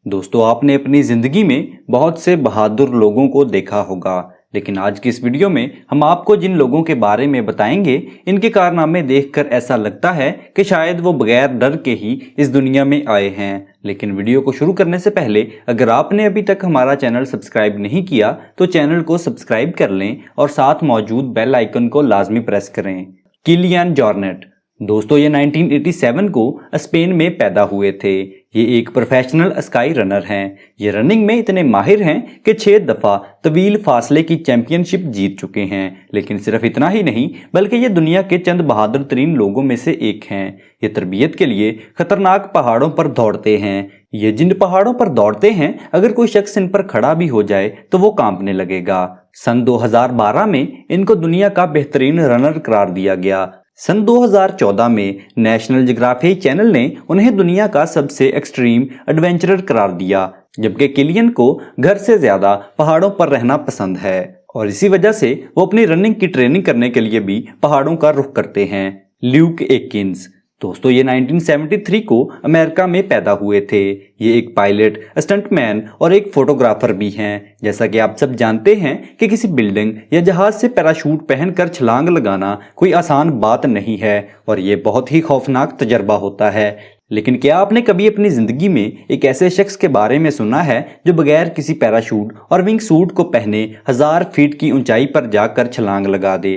दोस्तों, आपने अपनी जिंदगी में बहुत से बहादुर लोगों को देखा होगा, लेकिन आज की इस वीडियो में हम आपको जिन लोगों के बारे में बताएंगे, इनके कारनामे देखकर ऐसा लगता है कि शायद वो बगैर डर के ही इस दुनिया में आए हैं। लेकिन वीडियो को शुरू करने से पहले अगर आपने अभी तक हमारा चैनल सब्सक्राइब नहीं किया तो चैनल को सब्सक्राइब कर लें और साथ मौजूद बेल आइकन को लाजमी प्रेस करें। किलियन जॉर्नेट दोस्तों, ये 1987 को स्पेन में पैदा हुए थे। ये एक प्रोफेशनल स्काई रनर हैं। ये रनिंग में इतने माहिर हैं कि 6 दफ़ा तवील फासले की चैंपियनशिप जीत चुके हैं। लेकिन सिर्फ इतना ही नहीं, बल्कि ये दुनिया के चंद बहादुर तरीन लोगों में से एक हैं। ये तरबियत के लिए खतरनाक पहाड़ों पर दौड़ते हैं। ये जिन पहाड़ों पर दौड़ते हैं, अगर कोई शख्स इन पर खड़ा भी हो जाए तो वो कांपने लगेगा। सन 2012 में इनको दुनिया का बेहतरीन रनर करार दिया गया। सन 2014 में नेशनल ज्योग्राफी चैनल ने उन्हें दुनिया का सबसे एक्सट्रीम एडवेंचरर करार दिया, जबकि किलियन को घर से ज्यादा पहाड़ों पर रहना पसंद है और इसी वजह से वो अपनी रनिंग की ट्रेनिंग करने के लिए भी पहाड़ों का रुख करते हैं। ल्यूक एकिंस दोस्तों, ये 1973 को अमेरिका में पैदा हुए थे। ये एक पायलट, स्टंटमैन और एक फोटोग्राफर भी हैं। जैसा कि आप सब जानते हैं कि किसी बिल्डिंग या जहाज से पैराशूट पहनकर छलांग लगाना कोई आसान बात नहीं है और ये बहुत ही खौफनाक तजर्बा होता है। लेकिन क्या आपने कभी अपनी जिंदगी में एक ऐसे शख्स के बारे में सुना है जो बगैर किसी पैराशूट और विंग सूट को पहने 1000 फीट की ऊंचाई पर जाकर छलांग लगा दे?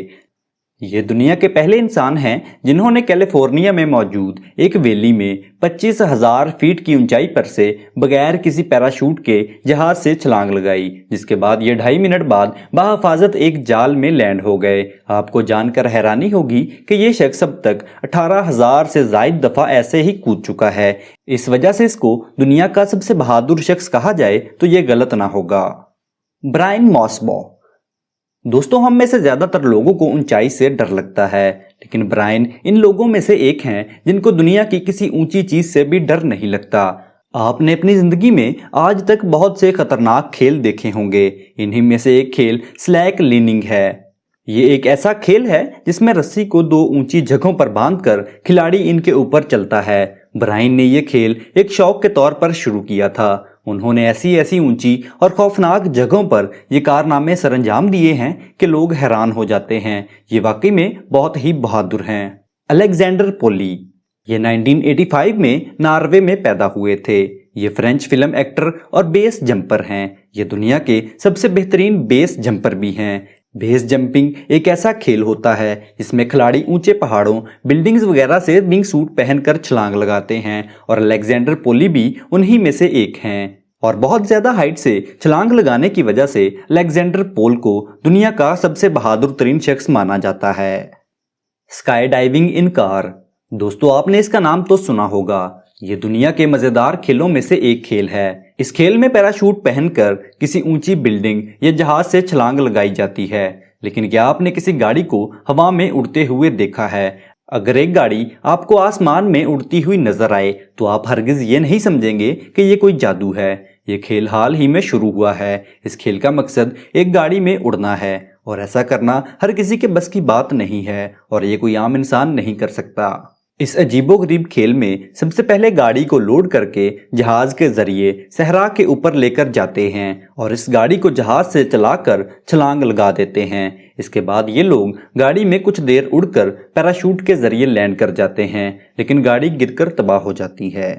ये दुनिया के पहले इंसान हैं जिन्होंने कैलिफोर्निया में मौजूद एक वैली में 25,000 फीट की ऊंचाई पर से बगैर किसी पैराशूट के जहाज से छलांग लगाई, जिसके बाद ये 2.5 मिनट बाद बहिफाजत एक जाल में लैंड हो गए। आपको जानकर हैरानी होगी कि ये शख्स अब तक 18,000 से ज़ायद दफ़ा ऐसे ही कूद चुका है। इस वजह से इसको दुनिया का सबसे बहादुर शख्स कहा जाए तो ये गलत ना होगा। ब्रायन मॉसबॉ दोस्तों, हम में से ज्यादातर लोगों को ऊंचाई से डर लगता है, लेकिन ब्रायन इन लोगों में से एक हैं जिनको दुनिया की किसी ऊंची चीज से भी डर नहीं लगता। आपने अपनी जिंदगी में आज तक बहुत से खतरनाक खेल देखे होंगे। इन्हीं में से एक खेल स्लैक लीनिंग है। ये एक ऐसा खेल है जिसमें रस्सी को 2 ऊंची जगहों पर बांधकर खिलाड़ी इनके ऊपर चलता है। ब्रायन ने यह खेल एक शौक के तौर पर शुरू किया था। उन्होंने ऐसी ऊंची और खौफनाक जगहों पर ये कारनामे सरंजाम दिए हैं कि लोग हैरान हो जाते हैं। ये वाकई में बहुत ही बहादुर हैं। अलेक्जेंडर पोली ये 1985 में नॉर्वे में पैदा हुए थे। ये फ्रेंच फिल्म एक्टर और बेस जंपर हैं। ये दुनिया के सबसे बेहतरीन बेस जंपर भी हैं। बेस जंपिंग एक ऐसा खेल होता है जिसमें खिलाड़ी ऊंचे पहाड़ों, बिल्डिंग्स वगैरह से विंग सूट पहनकर छलांग लगाते हैं और अलेक्जेंडर पोली भी उन्हीं में से एक हैं। और बहुत ज्यादा हाइट से छलांग लगाने की वजह से अलेक्जेंडर पोल को दुनिया का सबसे बहादुर तरीन शख्स माना जाता है। स्काई डाइविंग इन कार दोस्तों, आपने इसका नाम तो सुना होगा। ये दुनिया के मजेदार खेलों में से एक खेल है। इस खेल में पैराशूट पहनकर किसी ऊंची बिल्डिंग या जहाज से छलांग लगाई जाती है। लेकिन क्या आपने किसी गाड़ी को हवा में उड़ते हुए देखा है? अगर एक गाड़ी आपको आसमान में उड़ती हुई नजर आए तो आप हरगिज ये नहीं समझेंगे कि ये कोई जादू है। ये खेल हाल ही में शुरू हुआ है। इस खेल का मकसद एक गाड़ी में उड़ना है और ऐसा करना हर किसी के बस की बात नहीं है और ये कोई आम इंसान नहीं कर सकता। इस अजीबोगरीब खेल में सबसे पहले गाड़ी को लोड करके जहाज के जरिए सहरा के ऊपर लेकर जाते हैं और इस गाड़ी को जहाज से चलाकर छलांग लगा देते हैं। इसके बाद ये लोग गाड़ी में कुछ देर उड़कर पैराशूट के जरिए लैंड कर जाते हैं, लेकिन गाड़ी गिरकर तबाह हो जाती है।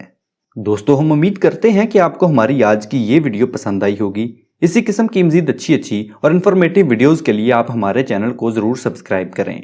दोस्तों, हम उम्मीद करते हैं कि आपको हमारी आज की ये वीडियो पसंद आई होगी। इसी किस्म की मजीद अच्छी और इन्फॉर्मेटिव वीडियोज़ के लिए आप हमारे चैनल को ज़रूर सब्सक्राइब करें।